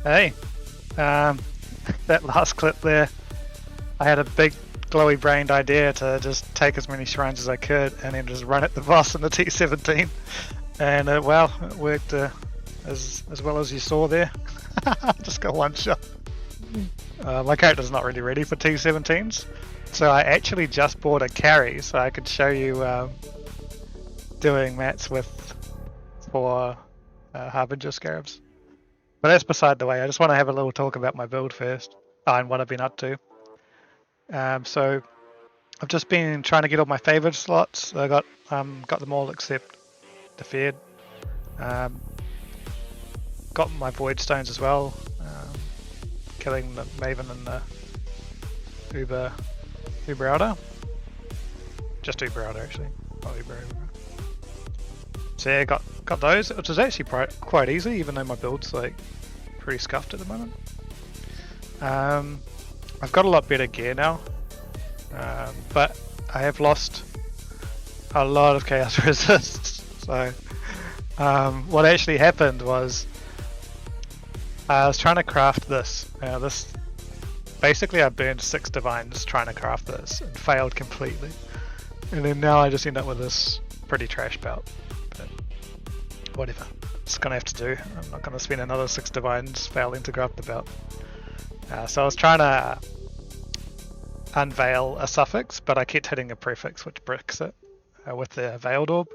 Hey, um, that last clip there, I had a big glowy-brained idea to just take as many shrines as I could and then just run at the boss in the T17, and well, it worked as well as you saw there. Just got one shot. My character's not really ready for T17s, so I actually just bought a carry so I could show you doing mats for Harbinger Scarabs. But that's beside the way. I just want to have a little talk about my build first and what I've been up to. So I've just been trying to get all my favored slots. I got them all except the Fed. Got my Void Stones as well. Killing the Maven and the Uber Elder. Just Uber Elder actually, not Uber. So yeah, got those, which is actually quite easy, even though my build's like pretty scuffed at the moment. I've got a lot better gear now, but I have lost a lot of chaos resist. So what actually happened was I was trying to craft this. Basically I burned 6 divines trying to craft this and failed completely, and then now I just end up with this pretty trash belt. But whatever, it's gonna have to do. I'm not gonna spend another 6 divines failing to craft the belt. So I was trying to unveil a suffix, but I kept hitting a prefix which bricks it with the veiled orb.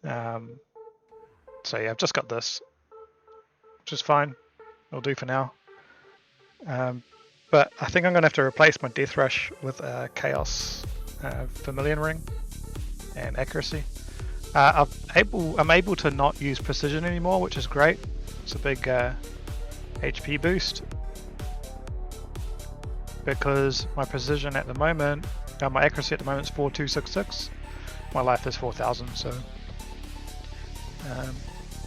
So yeah, I've just got this, which is fine. It'll do for now. But I think I'm gonna have to replace my Death Rush with a Chaos Vermilion Ring and Accuracy. I'm able to not use Precision anymore, which is great. It's a big HP boost, because my Precision at the moment, my Accuracy at the moment is 4266. My life is 4000, so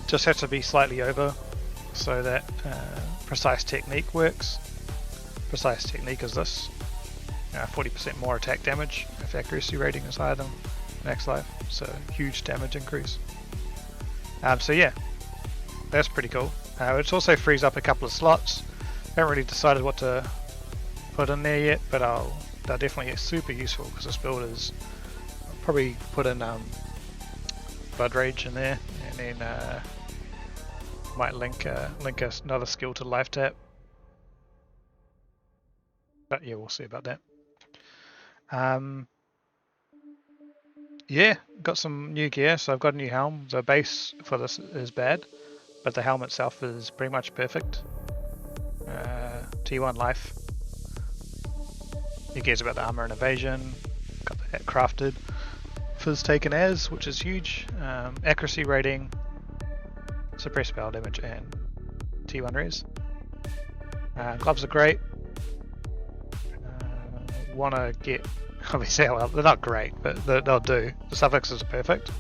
just has to be slightly over so that Precise Technique works. Precise Technique is this, 40% more attack damage if accuracy rating is higher than max life, so huge damage increase. So yeah, that's pretty cool. It also frees up a couple of slots. Haven't really decided what to put in there yet, but they're definitely super useful because this build is. I'll probably put in Blood Rage in there, and then might link another skill to Life Tap. But yeah, we'll see about that. Yeah, got some new gear. So I've got a new helm. The base for this is bad, but the helm itself is pretty much perfect. T1 life. Who cares about the armor and evasion? Got that crafted. Fizz taken as, which is huge. Accuracy rating, suppress spell damage, and T1 res. Gloves are great. Want to get, obviously, well, they're not great, but they'll do. The suffixes are perfect,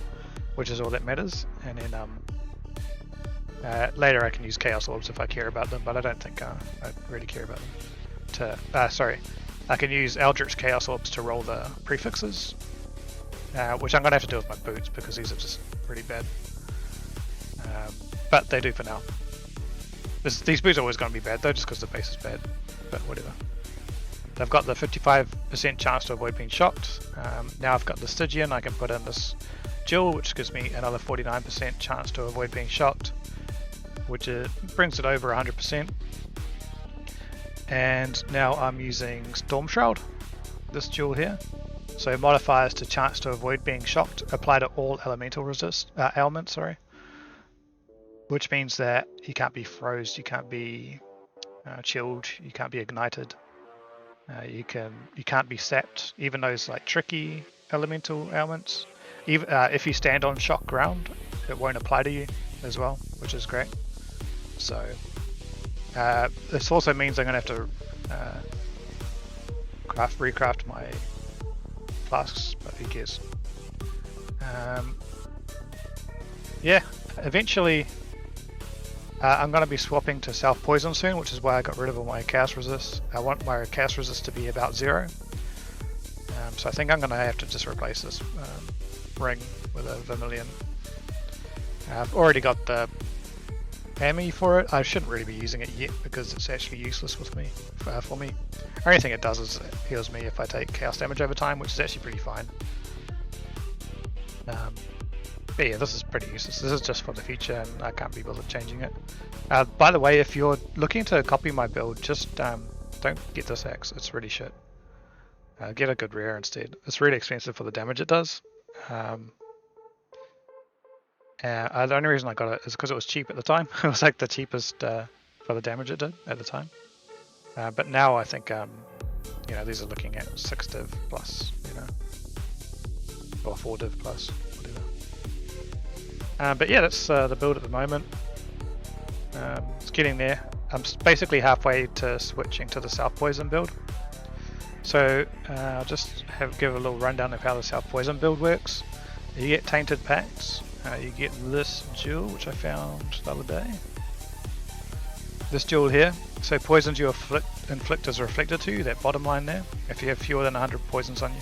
which is all that matters. And then later I can use Chaos Orbs if I care about them, but I don't think I really care about them. I can use Eldritch Chaos Orbs to roll the prefixes, which I'm going to have to do with my boots because these are just pretty bad. But they do for now. These boots are always going to be bad though, just because the base is bad, but whatever. They've got the 55% chance to avoid being shocked. Now I've got the Stygian, I can put in this Jill, which gives me another 49% chance to avoid being shocked, which brings it over 100%. And now I'm using Storm Shroud, this Jewel here. So modifiers to chance to avoid being shocked apply to all elemental ailments, which means that you can't be froze, you can't be chilled, you can't be ignited. You can't be sapped, even those like tricky elemental ailments. Even if you stand on shock ground, it won't apply to you as well, which is great. So this also means I'm gonna have to recraft my flasks, but who cares? Yeah, eventually I'm going to be swapping to Self Poison soon, which is why I got rid of all my cast resist. I want my cast resist to be about 0. So I think I'm going to have to just replace this ring with a Vermilion. I've already got the ammo for it. I shouldn't really be using it yet because it's actually useless with me for me. Only thing it does is it heals me if I take chaos damage over time, which is actually pretty fine. But yeah, this is pretty useless. This is just for the future, and I can't be bothered changing it. By the way, if you're looking to copy my build, just don't get this axe. It's really shit. Get a good rare instead. It's really expensive for the damage it does. The only reason I got it is because it was cheap at the time. It was like the cheapest for the damage it did at the time. But now I think you know, these are looking at 6 div plus, you know, or 4 div plus, whatever. But yeah, that's the build at the moment. It's getting there. I'm basically halfway to switching to the South Poison build. So I'll just give a little rundown of how the South Poison build works. You get tainted packs. You get this jewel, which I found the other day. This jewel here. So poisons you inflict is reflected to you, that bottom line there, if you have fewer than 100 poisons on you.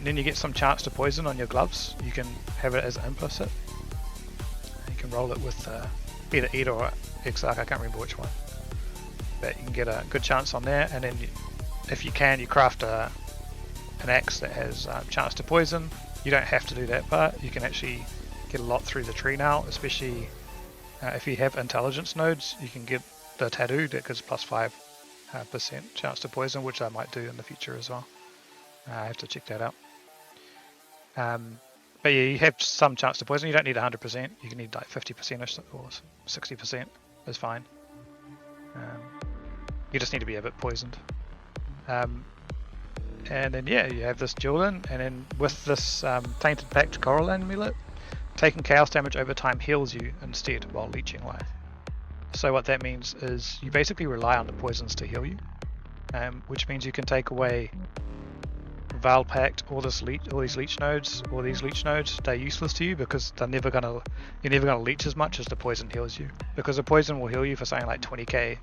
Then you get some chance to poison on your gloves. You can have it as implicit. You can roll it with either Eat or Exarch, I can't remember which one. But you can get a good chance on there, and then if you can, you craft an axe that has chance to poison. You don't have to do that part. You can actually get a lot through the tree now, especially if you have intelligence nodes. You can get the tattoo that gives plus 5% chance to poison, which I might do in the future as well. I have to check that out. But yeah, you have some chance to poison. You don't need 100%. You can need like 50% or 60% is fine. You just need to be a bit poisoned. And then yeah, you have this jewel in, and then with this tainted packed coral amulet, taking chaos damage over time heals you instead while leeching life. So what that means is you basically rely on the poisons to heal you, which means you can take away Veil Pact, all these leech nodes, they're useless to you because you're never gonna leech as much as the poison heals you, because the poison will heal you for something like 20k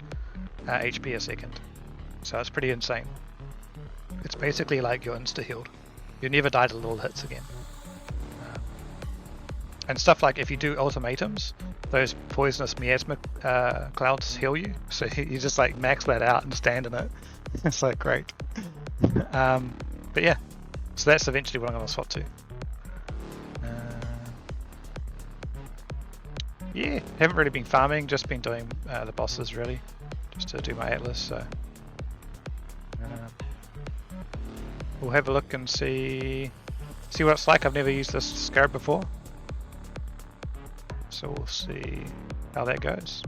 HP a second. So it's pretty insane. It's basically like you're insta-healed. You never die to little hits again. And stuff like if you do ultimatums, those poisonous miasma clouds heal you. So you just like max that out and stand in it. It's like great. But yeah, so that's eventually what I'm going to swap to. Yeah, haven't really been farming, just been doing the bosses really, just to do my Atlas. So we'll have a look and see what it's like. I've never used this scarab before, so we'll see how that goes.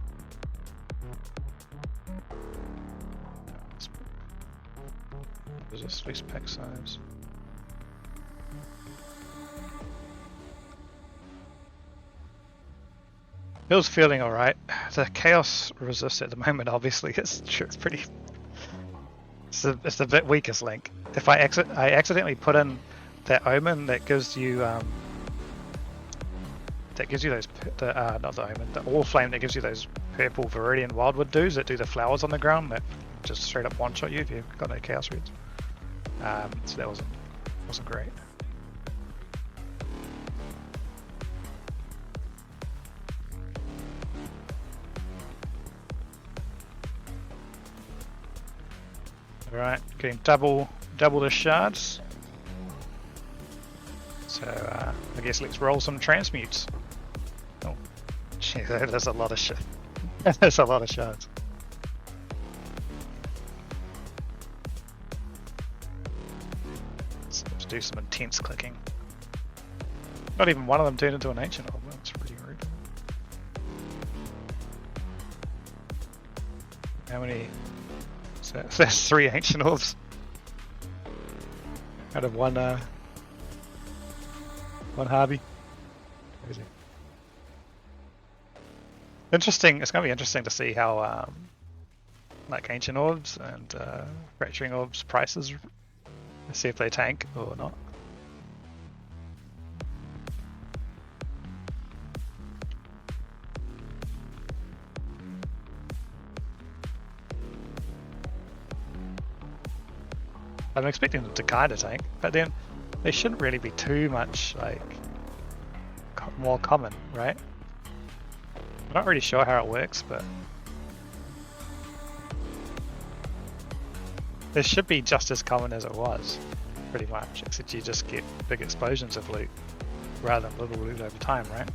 There's a loose pack size. Bill's feeling alright. The chaos resist at the moment, obviously, it's pretty. It's a bit weakest link. If I accidentally put in that omen that gives you those not the omen, the all flame that gives you those purple Viridian wildwood dudes that do the flowers on the ground that just straight up one shot you if you've got no chaos reads. So that wasn't great. Alright, getting double the shards. So I guess let's roll some transmutes. Oh, gee, there's a lot of shit. There's a lot of shards. Let's do some intense clicking. Not even one of them turned into an ancient orb. That's pretty rude. How many? So that's 3 ancient orbs out of one Harvey. Crazy. Interesting. It's going to be interesting to see how like ancient orbs and fracturing orbs prices. See if they tank or not. I'm expecting them to kind of tank, but then they shouldn't really be too much like more common, right? not really sure how it works, but this should be just as common as it was, pretty much, except you just get big explosions of loot rather than little loot over time, right?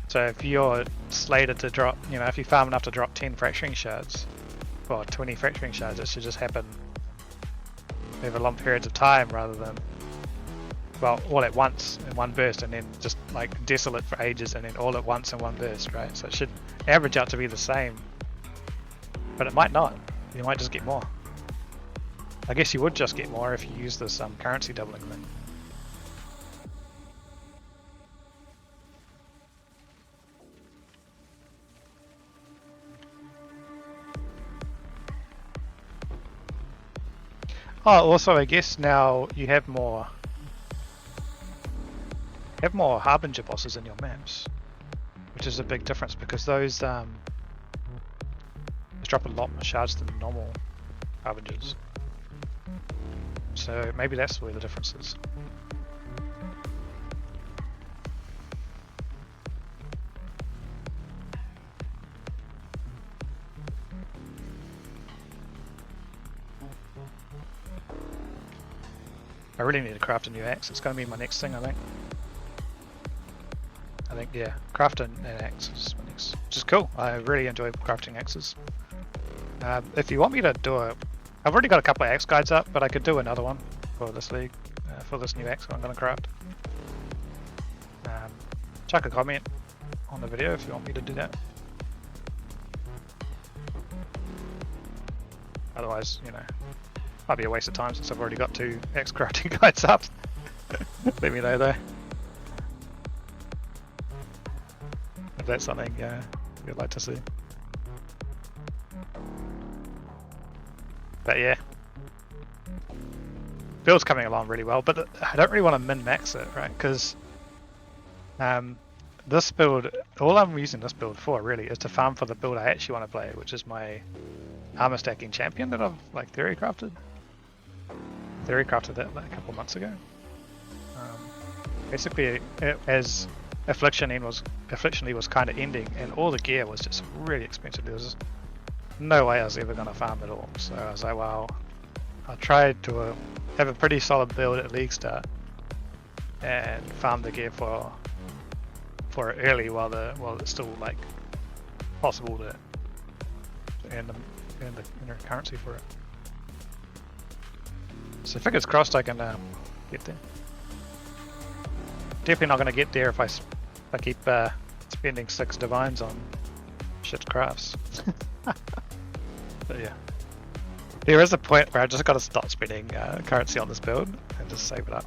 So if you're slated to drop, you know, if you farm enough to drop 10 fracturing shards, or 20 fracturing shards, it should just happen over long periods of time rather than, well, all at once in one burst, and then just like desolate for ages and then all at once in one burst, right? So it should average out to be the same, but it might not. You might just get more. I guess you would just get more if you use this currency doubling thing. Oh, also I guess now you have more Harbinger bosses in your maps, which is a big difference because those drop a lot more shards than normal Harbingers. So maybe that's where the difference is. I really need to craft a new axe. It's going to be my next thing, I think. Yeah, craft an axe is my next, which is cool. I really enjoy crafting axes. If you want me to do I've already got a couple of axe guides up, but I could do another one for this league, for this new axe I'm going to craft. Chuck a comment on the video if you want me to do that. Otherwise, you know, might be a waste of time since I've already got 2 axe crafting guides up. Let me know though. If that's something you'd like to see. But yeah, build's coming along really well, but I don't really want to min-max it, right? Because this build, all I'm using this build for really is to farm for the build I actually want to play, which is my armor stacking champion that I've like theory crafted. Theory crafted that like a couple months ago. Basically, as Affliction was kind of ending, and all the gear was just really expensive. There was no way I was ever going to farm at all. So I was like, well, I'll try to have a pretty solid build at league start and farm the gear for it early while it's still like possible to earn the currency for it. So fingers crossed I can get there. Definitely not going to get there if I keep spending 6 divines on shit crafts. But yeah, there is a point where I just got to stop spending currency on this build and just save it up.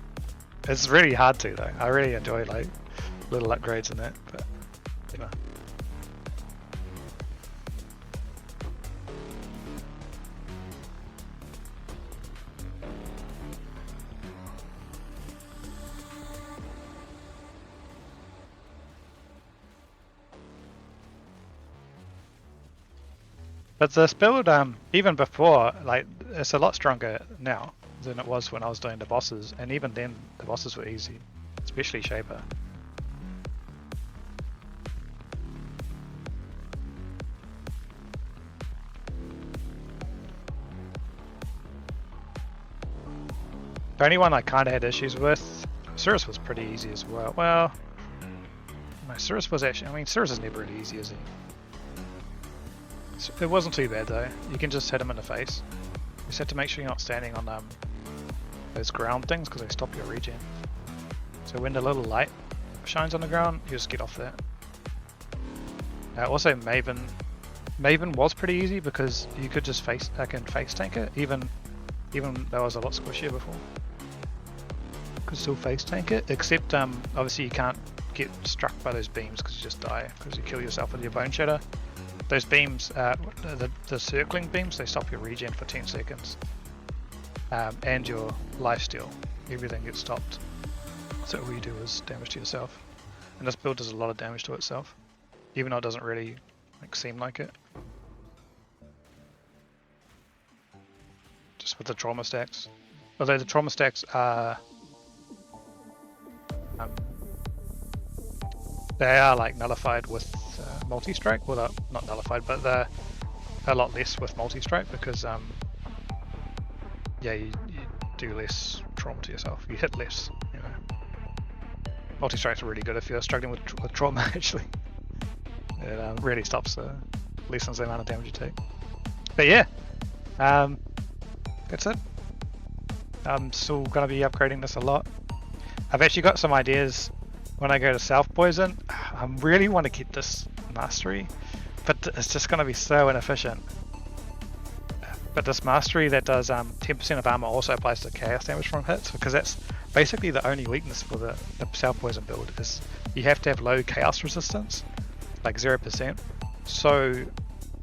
It's really hard to though. I really enjoy like little upgrades and that, but you know. But this build, even before, like, it's a lot stronger now than it was when I was doing the bosses, and even then the bosses were easy, especially Shaper. The only one I kind of had issues with, Cirrus was pretty easy as well. Well, no, Cirrus was actually, I mean, Cirrus is never really easy, is he? It wasn't too bad though. You can just hit him in the face. You just have to make sure you're not standing on those ground things because they stop your regen. So when the little light shines on the ground, you just get off that. Also Maven was pretty easy because you could just face tank it, even though I was a lot squishier before. Could still face tank it, except obviously you can't get struck by those beams because you just die because you kill yourself with your Boneshatter. Those beams, the circling beams, they stop your regen for 10 seconds. And your lifesteal. Everything gets stopped. So all you do is damage to yourself. And this build does a lot of damage to itself. Even though it doesn't really seem like it. Just with the trauma stacks. Although the trauma stacks are... they are like nullified with multi-strike. Well, they're not nullified, but they're a lot less with multi-strike because yeah, you do less trauma to yourself. You hit less, you know. Multi-strikes are really good if you're struggling with trauma. Actually, it really stops lessens the amount of damage you take. But yeah, that's it. I'm still gonna be upgrading this a lot. I've actually got some ideas when I go to South Poison. I really want to keep this mastery, but it's just gonna be so inefficient. But this mastery that does 10% of armor also applies to chaos damage from hits, because that's basically the only weakness for the South Poison build, is you have to have low chaos resistance, like 0%, so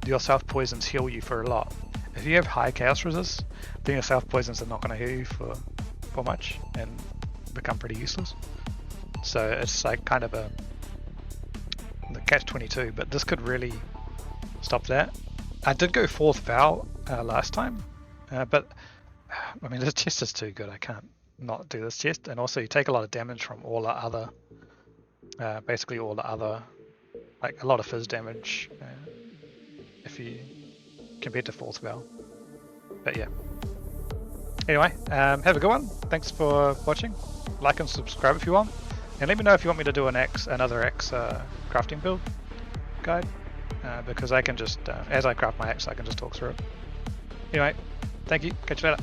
your South Poisons heal you for a lot. If you have high chaos resist, then your South Poisons are not going to heal you for much and become pretty useless. So it's like kind of the catch-22, but this could really stop that. I did go 4th Vow last time, but I mean, this chest is too good. I can't not do this chest, and also you take a lot of damage from all the other, basically all the other, like a lot of fizz damage if you compared to 4th Vow. But yeah. Anyway, have a good one. Thanks for watching. Like and subscribe if you want, and let me know if you want me to do another axe crafting build guide. Because I can just, as I craft my axe, I can just talk through it. Anyway, thank you. Catch you later.